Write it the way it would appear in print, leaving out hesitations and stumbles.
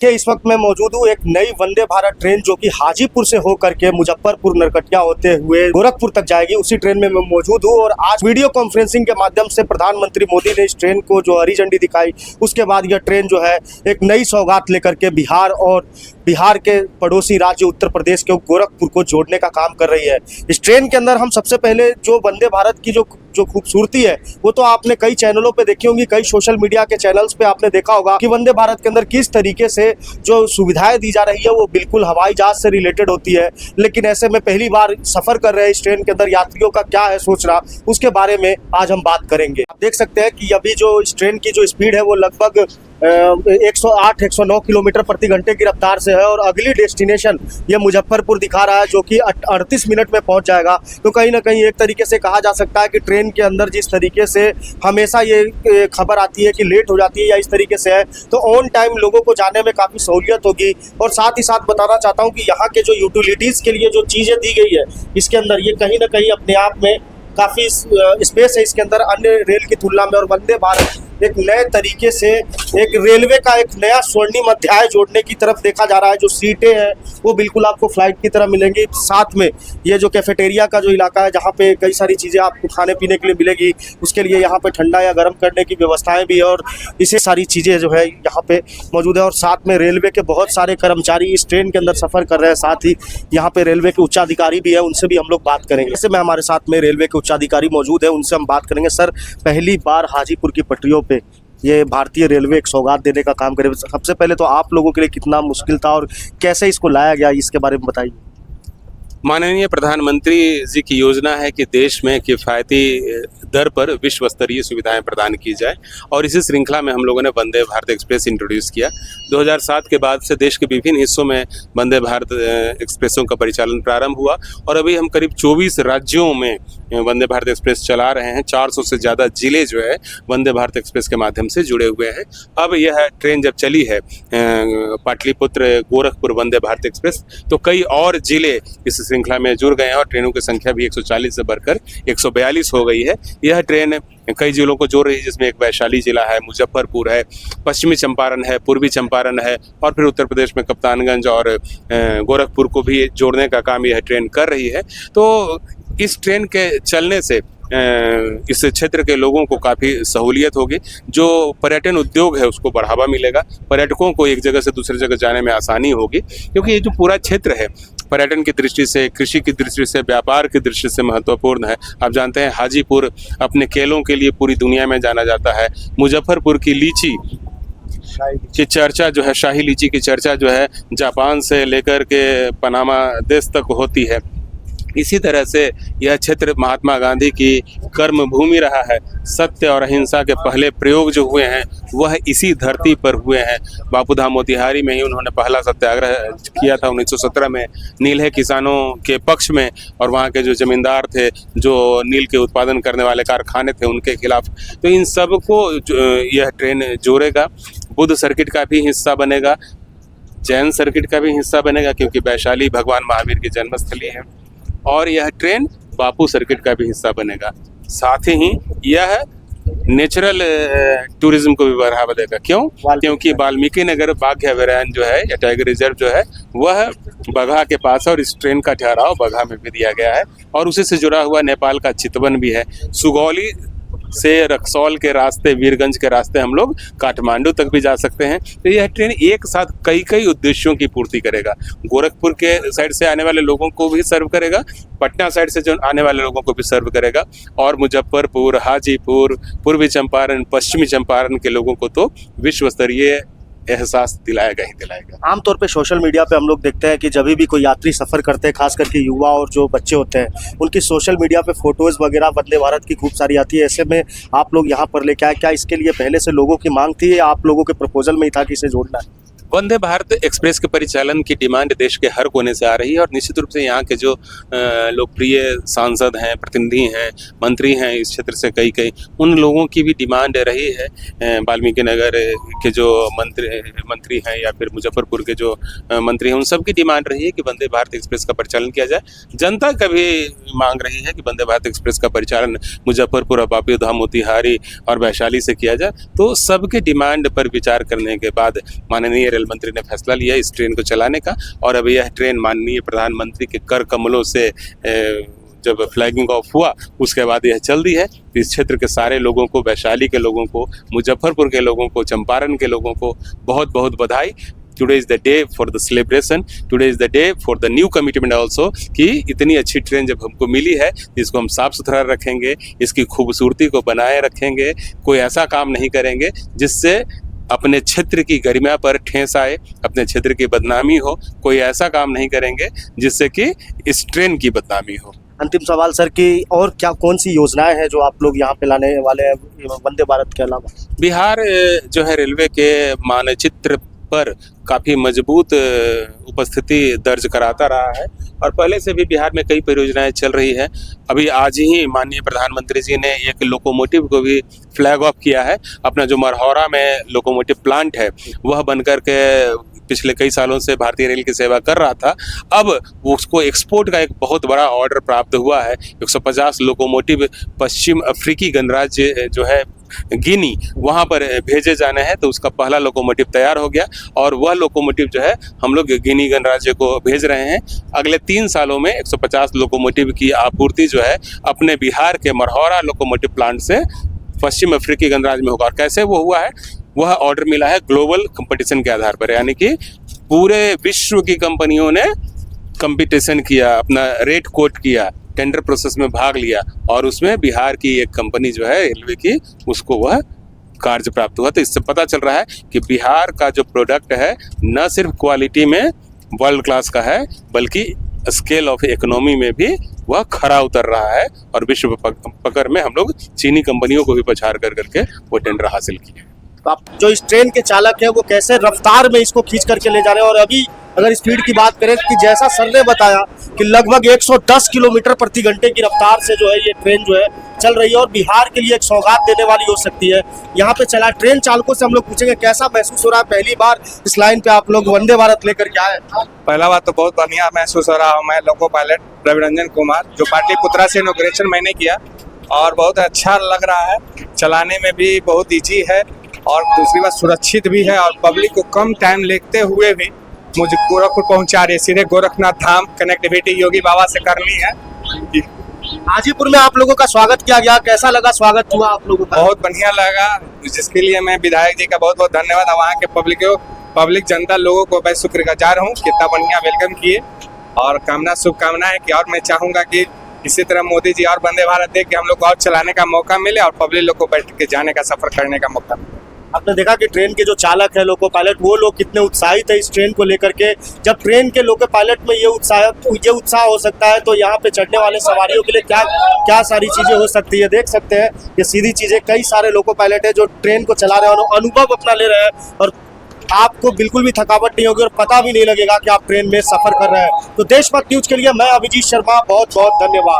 कि इस वक्त मैं मौजूद हूँ एक नई वंदे भारत ट्रेन जो कि हाजीपुर से होकर के मुजफ्फरपुर नरकटिया होते हुए गोरखपुर तक जाएगी, उसी ट्रेन में मैं मौजूद हूँ। और आज वीडियो कॉन्फ्रेंसिंग के माध्यम से प्रधानमंत्री मोदी ने इस ट्रेन को जो हरी झंडी दिखाई, उसके बाद यह ट्रेन जो है एक नई सौगात लेकर के बिहार के पड़ोसी राज्य उत्तर प्रदेश के गोरखपुर को जोड़ने का काम कर रही है। इस ट्रेन के अंदर हम सबसे पहले जो वंदे भारत की जो खूबसूरती है वो तो आपने कई चैनलों पे देखी होंगी, कई सोशल मीडिया के चैनल्स पे आपने देखा होगा कि वंदे भारत के अंदर किस तरीके से जो सुविधाएं दी जा रही है वो बिल्कुल हवाई जहाज से रिलेटेड होती है। लेकिन ऐसे में पहली बार सफर कर रहे हैं इस ट्रेन के अंदर यात्रियों का क्या है सोचना, उसके बारे में आज हम बात करेंगे। आप देख सकते हैं कि अभी जो इस ट्रेन की जो स्पीड है वो लगभग 108-109 किलोमीटर प्रति घंटे की रफ्तार से है और अगली डेस्टिनेशन ये मुजफ्फरपुर दिखा रहा है जो कि 38 मिनट में पहुंच जाएगा। तो कहीं ना कहीं एक तरीके से कहा जा सकता है कि ट्रेन के अंदर जिस तरीके से हमेशा ये खबर आती है कि लेट हो जाती है या इस तरीके से है, तो ऑन टाइम लोगों को जाने में काफ़ी सहूलियत होगी। और साथ ही साथ बताना चाहता हूँ कि यहाँ के जो यूटिलिटीज़ के लिए जो चीज़ें दी गई है इसके अंदर, ये कहीं ना कहीं अपने आप में काफ़ी स्पेस है इसके अंदर अन्य रेल की तुलना में। और वंदे भारत एक नए तरीके से एक रेलवे का एक नया स्वर्णिम अध्याय जोड़ने की तरफ देखा जा रहा है। जो सीटें हैं वो बिल्कुल आपको फ्लाइट की तरह मिलेंगी, साथ में ये जो कैफेटेरिया का जो इलाका है जहाँ पे कई सारी चीज़ें आपको खाने पीने के लिए मिलेगी, उसके लिए यहाँ पे ठंडा या गर्म करने की व्यवस्थाएं भी है और इसे सारी चीज़ें जो है यहाँ पे मौजूद है। और साथ में रेलवे के बहुत सारे कर्मचारी इस ट्रेन के अंदर सफ़र कर रहे हैं, साथ ही यहाँ पे रेलवे के उच्चाधिकारी भी है, उनसे भी हम लोग बात करेंगे। ऐसे में हमारे साथ में रेलवे के उच्चाधिकारी मौजूद है, उनसे हम बात करेंगे। सर, पहली बार हाजीपुर की पटरियों पे ये भारतीय रेलवे एक सौगात देने का काम करे, सबसे पहले तो आप लोगों के लिए कितना मुश्किल था और कैसे इसको लाया गया, इसके बारे में बताइए। माननीय प्रधानमंत्री जी की योजना है कि देश में किफ़ायती दर पर विश्व स्तरीय सुविधाएं प्रदान की जाए और इसी श्रृंखला में हम लोगों ने वंदे भारत एक्सप्रेस इंट्रोड्यूस किया। 2007 के बाद से देश के विभिन्न हिस्सों में वंदे भारत एक्सप्रेसों का परिचालन प्रारंभ हुआ और अभी हम करीब 24 राज्यों में वंदे भारत एक्सप्रेस चला रहे हैं। 400 से ज़्यादा जिले जो है वंदे भारत एक्सप्रेस के माध्यम से जुड़े हुए हैं। अब यह ट्रेन जब चली है पाटलिपुत्र गोरखपुर वंदे भारत एक्सप्रेस, तो कई और जिले इस श्रृंखला में जुड़ गए हैं और ट्रेनों की संख्या भी 140 से बढ़कर 142 हो गई है। यह ट्रेन कई जिलों को जोड़ रही है, जिसमें एक वैशाली जिला है, मुजफ्फरपुर है, पश्चिमी चंपारण है, पूर्वी चंपारण है और फिर उत्तर प्रदेश में कप्तानगंज और गोरखपुर को भी जोड़ने का काम यह ट्रेन कर रही है। तो इस ट्रेन के चलने से इस क्षेत्र के लोगों को काफ़ी सहूलियत होगी। जो पर्यटन उद्योग है उसको बढ़ावा मिलेगा, पर्यटकों को एक जगह से दूसरी जगह जाने में आसानी होगी, क्योंकि ये जो पूरा क्षेत्र है पर्यटन की दृष्टि से, कृषि की दृष्टि से, व्यापार की दृष्टि से महत्वपूर्ण है। आप जानते हैं हाजीपुर अपने केलों के लिए पूरी दुनिया में जाना जाता है। मुजफ्फरपुर की लीची की चर्चा जो है, शाही लीची की चर्चा जो है जापान से लेकर के पनामा देश तक होती है। इसी तरह से यह क्षेत्र महात्मा गांधी की कर्म भूमि रहा है। सत्य और अहिंसा के पहले प्रयोग जो हुए हैं वह इसी धरती पर हुए हैं। बापूधाम मोतिहारी में ही उन्होंने पहला सत्याग्रह किया था 1917 में, नील किसानों के पक्ष में, और वहाँ के जो जमींदार थे, जो नील के उत्पादन करने वाले कारखाने थे, उनके खिलाफ। तो इन सब को यह ट्रेन जोड़ेगा। बुद्ध सर्किट का भी हिस्सा बनेगा, जैन सर्किट का भी हिस्सा बनेगा, क्योंकि वैशाली भगवान महावीर की जन्मस्थली है, और यह ट्रेन बापू सर्किट का भी हिस्सा बनेगा। साथ ही यह नेचुरल टूरिज्म को भी बढ़ावा देगा। क्यों? क्योंकि वाल्मीकि नगर बाघ अभयारण्य जो है या टाइगर रिजर्व जो है वह बगहा के पास है और इस ट्रेन का ठहराव बगहा में भी दिया गया है। और उसी से जुड़ा हुआ नेपाल का चितवन भी है। सुगौली से रक्सौल के रास्ते, वीरगंज के रास्ते हम लोग काठमांडू तक भी जा सकते हैं। तो यह ट्रेन एक साथ कई उद्देश्यों की पूर्ति करेगा। गोरखपुर के साइड से आने वाले लोगों को भी सर्व करेगा, पटना साइड से जो आने वाले लोगों को भी सर्व करेगा, और मुजफ्फरपुर, हाजीपुर, पूर्वी चंपारण, पश्चिमी चंपारण के लोगों को तो विश्व स्तरीय एहसास दिलाएगा ही दिलाएगा। आमतौर पे सोशल मीडिया पे हम लोग देखते हैं कि जब भी कोई यात्री सफ़र करते हैं, खास करके युवा और जो बच्चे होते हैं, उनकी सोशल मीडिया पे फोटोज़ वगैरह वंदे भारत की खूब सारी आती है। ऐसे में आप लोग यहाँ पर लेके आए, क्या इसके लिए पहले से लोगों की मांग थी या आप लोगों के प्रपोजल में ही था कि इसे जोड़ना है? वंदे भारत एक्सप्रेस के परिचालन की डिमांड देश के हर कोने से आ रही है और निश्चित रूप से यहाँ के जो लोकप्रिय सांसद हैं, प्रतिनिधि हैं, मंत्री हैं इस क्षेत्र से कई उन लोगों की भी डिमांड रही है। वाल्मीकि नगर के जो मंत्री हैं या फिर मुजफ्फरपुर के जो मंत्री हैं, उन सब की डिमांड रही है कि वंदे भारत एक्सप्रेस का परिचालन किया जाए। जनता का भी मांग रही है कि वंदे भारत एक्सप्रेस का परिचालन मुजफ्फरपुर, बापूधाम, मोतिहारी और वैशाली से किया जाए। तो सबके डिमांड पर विचार करने के बाद माननीय रेल मंत्री ने फैसला लिया इस ट्रेन को चलाने का। और अभी यह ट्रेन माननीय प्रधानमंत्री के कर कमलों से जब फ्लैगिंग ऑफ हुआ उसके बाद यह चल दी है। इस क्षेत्र के सारे लोगों को, वैशाली के लोगों को, मुजफ्फरपुर के लोगों को, चंपारण के लोगों को बहुत बहुत बधाई। Today is the day for the celebration, today is the day for the new commitment also कि इतनी अच्छी ट्रेन जब हमको मिली है इसको हम साफ सुथरा रखेंगे, इसकी खूबसूरती को बनाए रखेंगे, कोई ऐसा काम नहीं करेंगे जिससे अपने क्षेत्र की गरिमा पर ठेस आए, अपने क्षेत्र की बदनामी हो। कोई ऐसा काम नहीं करेंगे जिससे कि इस ट्रेन की बदनामी हो। अंतिम सवाल सर कि और क्या कौन सी योजनाएं हैं जो आप लोग यहाँ पे लाने वाले हैं वंदे भारत के अलावा? बिहार जो है रेलवे के मानचित्र पर काफ़ी मजबूत उपस्थिति दर्ज कराता रहा है और पहले से भी बिहार में कई परियोजनाएं चल रही है। अभी आज ही माननीय प्रधानमंत्री जी ने एक लोकोमोटिव को भी फ्लैग ऑफ किया है। अपना जो मरहौरा में लोकोमोटिव प्लांट है वह बनकर के पिछले कई सालों से भारतीय रेल की सेवा कर रहा था। अब उसको एक्सपोर्ट का एक बहुत बड़ा ऑर्डर प्राप्त हुआ है। 150 लोकोमोटिव पश्चिम अफ्रीकी गणराज्य जो है गिनी, वहाँ पर भेजे जाने हैं। तो उसका पहला लोकोमोटिव तैयार हो गया और वह लोकोमोटिव जो है हम लोग गिनी गणराज्य को भेज रहे हैं। अगले 3 सालों में 150 लोकोमोटिव की आपूर्ति जो है अपने बिहार के मरहौरा लोकोमोटिव प्लांट से पश्चिम अफ्रीकी गणराज्य में होगा। और कैसे वो हुआ है, वह ऑर्डर मिला है ग्लोबल कंपटीशन के आधार पर, यानी कि पूरे विश्व की कंपनियों ने कंपटीशन किया, अपना रेट कोट किया, टेंडर प्रोसेस में भाग लिया और उसमें बिहार की एक कंपनी जो है रेलवे की, उसको वह कार्य प्राप्त हुआ। तो इससे पता चल रहा है कि बिहार का जो प्रोडक्ट है न सिर्फ क्वालिटी में वर्ल्ड क्लास का है बल्कि स्केल ऑफ इकोनॉमी में भी वह खरा उतर रहा है। और विश्व पकड़ में हम लोग चीनी कंपनियों को भी पछाड़ कर करके वो टेंडर हासिल किए। तो आप जो इस ट्रेन के चालक हैं वो कैसे रफ्तार में इसको खींच करके ले जा रहे हैं? और अभी अगर स्पीड की बात करें कि जैसा सर ने बताया कि लगभग 110 किलोमीटर प्रति घंटे की रफ्तार से जो है ये ट्रेन जो है चल रही है और बिहार के लिए एक सौगात देने वाली हो सकती है। यहाँ पे चला ट्रेन चालकों से हम लोग पूछेंगे कैसा महसूस हो रहा है, पहली बार इस लाइन पे आप लोग वंदे भारत लेकर के आए? पहला बात तो बहुत बढ़िया महसूस हो रहा हूँ। मैं लोको पायलट रवि रंजन कुमार, जो पाटलिपुत्रा से इनॉग्रेशन मैंने किया और बहुत अच्छा लग रहा है। चलाने में भी बहुत ईजी है और दूसरी बात सुरक्षित भी है और पब्लिक को कम टाइम लेते हुए भी मुझे गोरखपुर पहुंचा रही है। सीधे गोरखनाथ धाम कनेक्टिविटी योगी बाबा से करनी है। हाजीपुर में आप लोगों का स्वागत किया गया, कैसा लगा स्वागत हुआ आप लोगों का? बहुत बढ़िया लगा, जिसके लिए मैं विधायक जी का बहुत बहुत धन्यवाद और वहाँ के पब्लिक जनता लोगों को मैं शुक्रगुजार हूँ कि इतना बढ़िया वेलकम किए। और शुभकामना है कि और मैं चाहूँगा कि इसी तरह मोदी जी और वंदे भारत दे कि हम लोग को और चलाने का मौका मिले और पब्लिक लोग को बैठ के जाने का सफर करने का मौका मिले। आपने देखा कि ट्रेन के जो चालक है लोको पायलट, वो लोग कितने उत्साहित है इस ट्रेन को लेकर के। जब ट्रेन के लोको पायलट में ये उत्साह हो सकता है तो यहाँ पे चढ़ने वाले सवारियों के लिए क्या क्या सारी चीजें हो सकती है। देख सकते हैं ये सीधी चीजें, कई सारे लोको पायलट है जो ट्रेन को चला रहे हैं और अनुभव अपना ले रहे हैं और आपको बिल्कुल भी थकावट नहीं होगी और पता भी नहीं लगेगा कि आप ट्रेन में सफर कर रहे हैं। तो देशभक्त न्यूज के लिए मैं अभिजीत शर्मा, बहुत बहुत धन्यवाद।